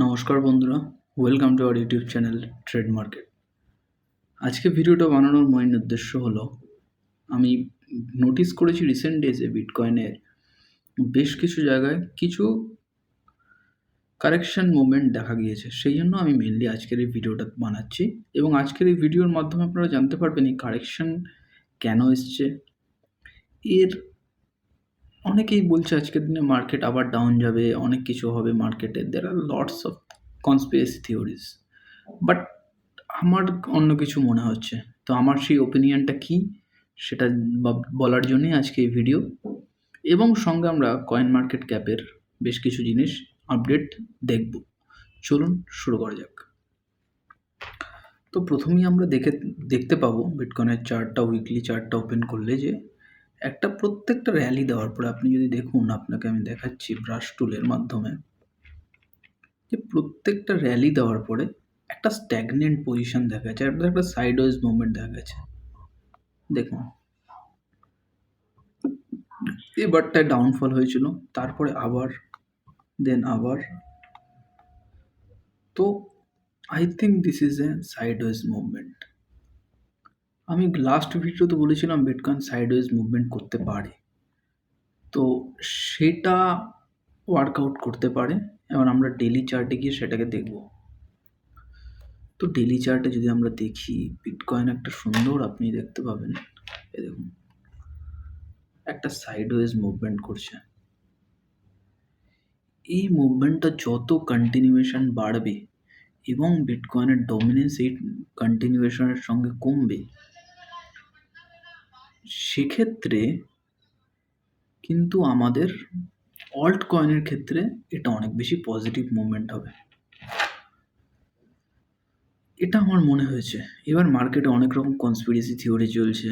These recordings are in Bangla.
নমস্কার বন্ধুরা, welcome to our YouTube channel trade market. আজকে ভিডিওটা বানানোর মেইন উদ্দেশ্য হলো আমি নোটিস করেছি রিসেন্ট ডেজে বিটকয়েনের বেশ কিছু জায়গায় কিছু কারেকশন মুভমেন্ট দেখা গিয়েছে। সেই জন্য আমি মেনলি আজকের এই ভিডিওটা বানাচ্ছি এবং আজকের এই ভিডিওর মাধ্যমে আপনারা জানতে পারবেন এই কারেকশন কেন এসছে। এর অনেকেই বলছে আজকের দিনে মার্কেট আবার ডাউন যাবে, অনেক কিছু হবে মার্কেটে। There are lots of conspiracy theories, but আমার অন্য কিছু মনে হচ্ছে। তো আমার সেই ওপিনিয়নটা কী সেটা বলার জন্যই আজকে এই ভিডিও, এবং সঙ্গে আমরা কয়েন মার্কেট ক্যাপের বেশ কিছু জিনিস আপডেট দেখব। চলুন শুরু করা যাক। তো প্রথমেই আমরা দেখতে পাবো বিটকয়েনের চার্টটা, উইকলি চার্টটা ওপেন করলে যে একটা প্রত্যেকটা র্যালি দেওয়ার পরে আপনি যদি দেখুন, আপনাকে আমি দেখাচ্ছি ব্রাশ টুলের মাধ্যমে, যে প্রত্যেকটা র্যালি দেওয়ার পরে একটা স্ট্যাগনেন্ট পজিশন দেখা যাচ্ছে, একটা সাইডওয়েজ মুভমেন্ট দেখা গেছে। দেখুন এবারটায় ডাউনফল হয়েছিল, তারপরে আবার দেন আবার। তো I think this is a sideways movement. আমি লাস্ট ভিডিওতে বলেছিলাম বিটকয়েন সাইডওয়েজ মুভমেন্ট করতে পারে, তো সেটা ওয়ার্কআউট করতে পারে। এবার আমরা ডেলি চার্টে গিয়ে সেটাকে দেখব। তো ডেলি চার্টে যদি আমরা দেখি, বিটকয়েন একটা সুন্দর আপনি দেখতে পাবেন, এই দেখুন একটা সাইডওয়েজ মুভমেন্ট করছে। এই মুভমেন্টটা যত কন্টিনিউয়েশন বাড়বে এবং বিটকয়েনের ডমিনেন্স এই কন্টিনিউয়েশনের সঙ্গে কমবে, সেক্ষেত্রে কিন্তু আমাদের অল্ট কয়েনের ক্ষেত্রে এটা অনেক বেশি পজিটিভ মুভমেন্ট হবে, এটা আমার মনে হয়েছে। এবার মার্কেটে অনেক রকম কনস্পিরেসি থিওরি চলছে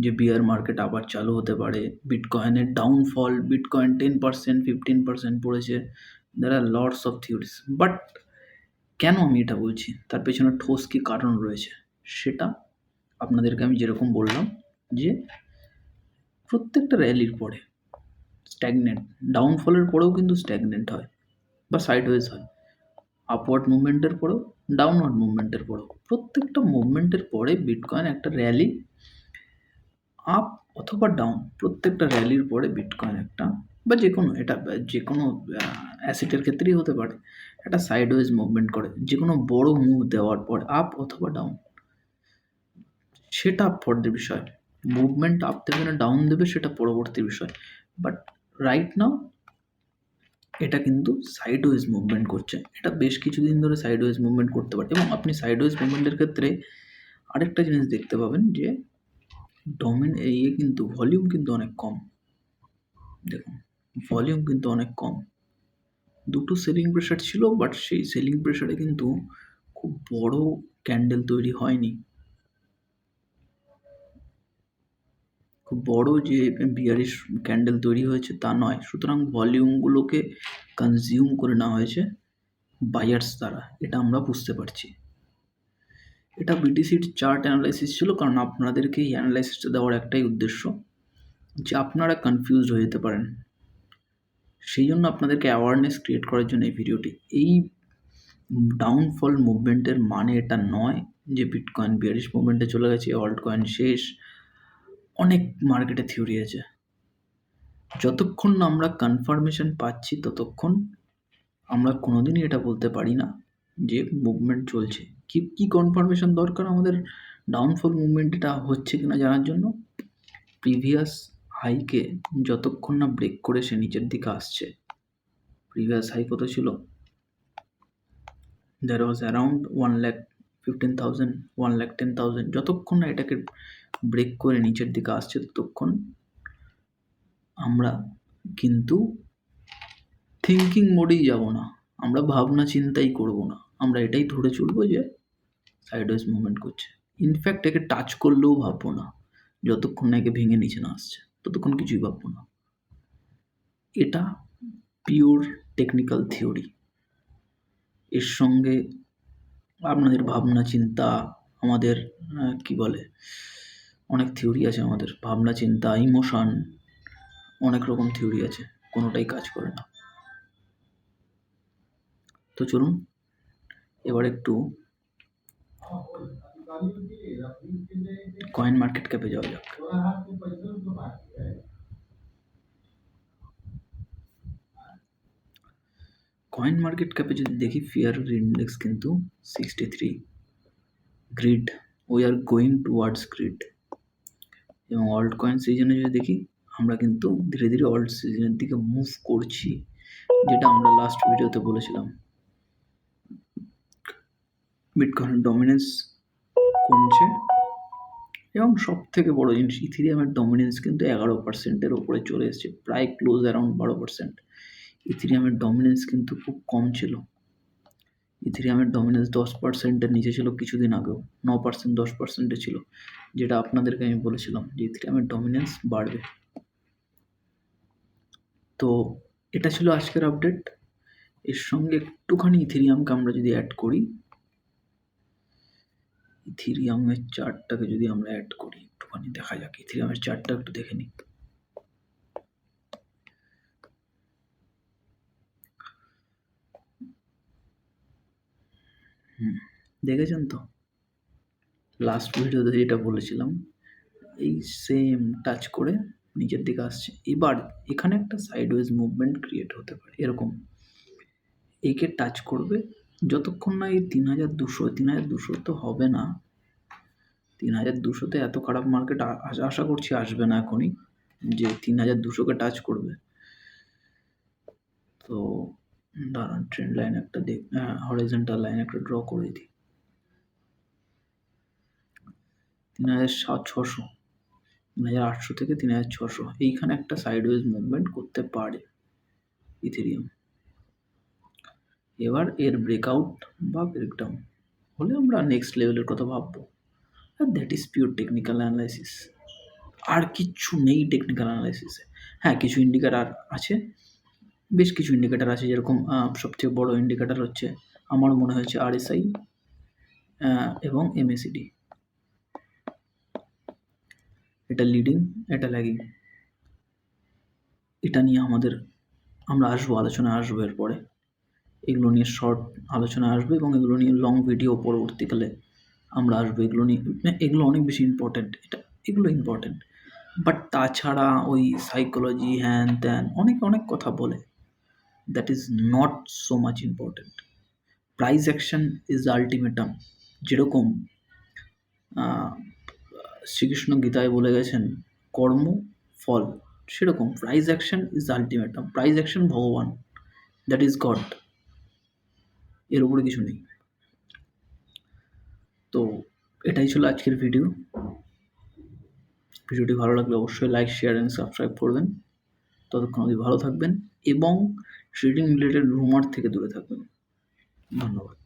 যে বিয়ার মার্কেট আবার চালু হতে পারে, বিটকয়েনের ডাউনফল, বিটকয়েন 10% 15% পড়েছে। There are lots of theories, but কেন আমি এটা বলছি, তার পেছনে ঠোস কি কারণ রয়েছে সেটা আপনাদেরকে আমি যেরকম বললাম, যে প্রত্যেকটা র্যালির পরে স্ট্যাগনেন্ট, ডাউনফলের পরেও কিন্তু স্ট্যাগনেন্ট হয় বা সাইডওয়েজ হয়, আপওয়ার্ড মুভমেন্টের পরেও, ডাউনওয়ার্ড মুভমেন্টের পরেও, প্রত্যেকটা মুভমেন্টের পরে বিটকয়েন একটা র্যালি আপ অথবা ডাউন, প্রত্যেকটা র্যালির পরে বিটকয়েন একটা বা যে কোনো, এটা যে কোনো অ্যাসেটের ক্ষেত্রেই হতে পারে, একটা সাইডওয়েজ মুভমেন্ট করে। যে কোনো বড় মুভ দেওয়ার পর আপ অথবা ডাউন, সেটা ফর বিষয়। মুভমেন্ট আপ দেবে না ডাউন দেবে সেটা পরবর্তী বিষয়, বাট রাইট নাও এটা কিন্তু সাইডওয়েজ মুভমেন্ট করছে। এটা বেশ কিছুদিন ধরে সাইডওয়েজ মুভমেন্ট করতে পারে, এবং আপনি সাইডওয়েজ মুভমেন্টের ক্ষেত্রে আরেকটা জিনিস দেখতে পাবেন যে কিন্তু ভলিউম কিন্তু অনেক কম। দেখুন ভলিউম কিন্তু অনেক কম, দুটো সেলিং প্রেশার ছিল, বাট সেই সেলিং প্রেশারে কিন্তু খুব বড় ক্যান্ডেল তৈরি হয়নি, খুব বড় যে বিয়ারিশ ক্যান্ডেল তৈরি হয়েছে তা নয়। সুতরাং ভলিউমগুলোকে কনজিউম করে নেওয়া হয়েছে বায়ার্স দ্বারা, এটা আমরা বুঝতে পারছি। এটা বিটিসির চার্ট অ্যানালাইসিস ছিল, কারণ আপনাদেরকে এই অ্যানালাইসিসটা দেওয়ার একটাই উদ্দেশ্য, যে আপনারা কনফিউজড হয়ে যেতে পারেন। সেই জন্য আপনাদেরকে অ্যাওয়ারনেস ক্রিয়েট করার জন্য এই ভিডিওটি। এই ডাউনফল মুভমেন্টের মানে এটা নয় যে বিটকয়েন বিয়ারিশ মুভমেন্টে চলে গেছে, অল্ট কয়েন শেষ। অনেক মার্কেটে থিওরি আছে, যতক্ষণ না আমরা কনফার্মেশন পাচ্ছি ততক্ষণ আমরা কোনোদিনই এটা বলতে পারি না যে মুভমেন্ট চলছে। কি কনফার্মেশন দরকার আমাদের ডাউনফল মুভমেন্ট এটা হচ্ছে কিনা জানার জন্য? প্রিভিয়াস হাইকে যতক্ষণ না ব্রেক করে সে নিচের দিকে আসছে। প্রিভিয়াস হাই কত ছিল? That was around 1,15,000 1,10,000। যতক্ষণ না এটাকে ব্রেক করে নিচের দিকে আসছে ততক্ষণ আমরা কিন্তু থিঙ্কিং মোডেই যাব না, আমরা ভাবনা চিন্তাই করব না, আমরা এটাই ধরে চলবো যে সাইডওয়েজ মুভমেন্ট করছে। ইনফ্যাক্ট একে টাচ করলেও ভাববো না, যতক্ষণ না একে ভেঙে নিচে না আসছে ততক্ষণ কিছুই ভাববো না। এটা পিওর টেকনিক্যাল থিওরি। এর সঙ্গে আপনাদের ভাবনা চিন্তা, আমাদের কি বলে, অনেক থিওরি আছে, আমাদের ভাবনা চিন্তা, ইমোশন, অনেক রকম থিওরি আছে, কোনোটাই কাজ করে না। তো চলুন এবার একটু কয়েন মার্কেট ক্যাপে যাওয়া যাক। কয়েন মার্কেট ক্যাপে যদি দেখি ফিয়ার ইন্ডেক্স কিন্তু 63, grid, we are going towards grid. এবং অল্ট কয়েন সিজনে যদি দেখি আমরা কিন্তু ধীরে ধীরে অল্ট সিজনের দিকে মুভ করছি, যেটা আমরা লাস্ট ভিডিওতে বলেছিলাম। বিটকয়েনের ডমিনেন্স কমছে এবং সব থেকে বড় জিনিস ইথিরিয়ামের ডমিনেন্স কিন্তু 11%-এর ওপরে চলে এসেছে, প্রায় ক্লোজ অ্যারাউন্ড 12%। ইথিরিয়ামের ডমিনেন্স কিন্তু খুব কম ছিল। ইথিরিয়ামের ডমিনেন্স 10%-এর নিচে ছিল কিছুদিন আগেও, 9%, 10%-এ ছিল, যেটা আপনাদেরকে আমি বলেছিলাম যে ইথিরিয়ামের ডমিনেন্স বাড়বে। তো এটা ছিল আজকের আপডেট। এর সঙ্গে একটুখানি ইথিরিয়ামকে আমরা যদি অ্যাড করি, ইথিরিয়ামের চার্টটাকে যদি আমরা অ্যাড করি, একটুখানি দেখা যাক ইথিরিয়ামের চার্টটা একটু দেখে নিই। দেখেছেন তো লাস্ট ভিডিওতে যেটা বলেছিলাম, এই সেম টাচ করে নিচের দিকে আসছে। এবার এখানে একটা সাইডওয়েজ মুভমেন্ট ক্রিয়েট হতে পারে এরকম, এইকে টাচ করবে যতক্ষণ না এই 3200 তো হবে না, 3200-তে এত খারাপ মার্কেট আশা করছি আসবে না এখনই যে 3200-কে টাচ করবে। তো দাঁড়ান ট্রেন্ড লাইন একটা হরিজন্টাল লাইন একটা ড্র করে দিই। 3600, 3800 থেকে 3600 এইখানে একটা সাইডওয়েজ মুভমেন্ট করতে পারে ইথেরিয়াম। এবার এর ব্রেকআউট বা ব্রেকডাউন হলে আমরা নেক্সট লেভেলের কথা ভাববো। আর that is pure technical analysis, আর কিচ্ছু নেই টেকনিক্যাল অ্যানালাইসিসে। হ্যাঁ, কিছু ইন্ডিকেটার আছে, বেশ কিছু ইন্ডিকেটার আছে, যেরকম সবথেকে বড় ইন্ডিকেটার হচ্ছে আমার মনে হয়েছে RSI এবং MACD। এটা লিডিং, এটা ল্যাগিং, এটা নিয়ে আমরা আলোচনায় আসবো এরপরে। এগুলো নিয়ে শর্ট আলোচনা আসবে এবং এগুলো নিয়ে লং ভিডিও পরবর্তীকালে আমরা আসবো। এগুলো অনেক বেশি ইম্পর্ট্যান্ট, এগুলো ইম্পর্ট্যান্ট। বাট তাছাড়া ওই সাইকোলজি হ্যান ত্যান অনেক কথা বলে, that is not so much important. Price action is ultimatum, যেরকম শ্রীকৃষ্ণ গীতায় বলে গেছেন কর্ম ফল, সেরকম price action is ultimatum. Price action ভগবান, দ্যাট ইজ গড, এর উপরে কিছু নেই। তো এটাই ছিল আজকের ভিডিওটি ভালো লাগলে অবশ্যই লাইক, শেয়ার অ্যান্ড সাবস্ক্রাইব করবেন। ততক্ষণ অবধি ভালো থাকবেন এবং ট্রেডিং রিলেটেড রুমার থেকে দূরে থাকবেন। ধন্যবাদ।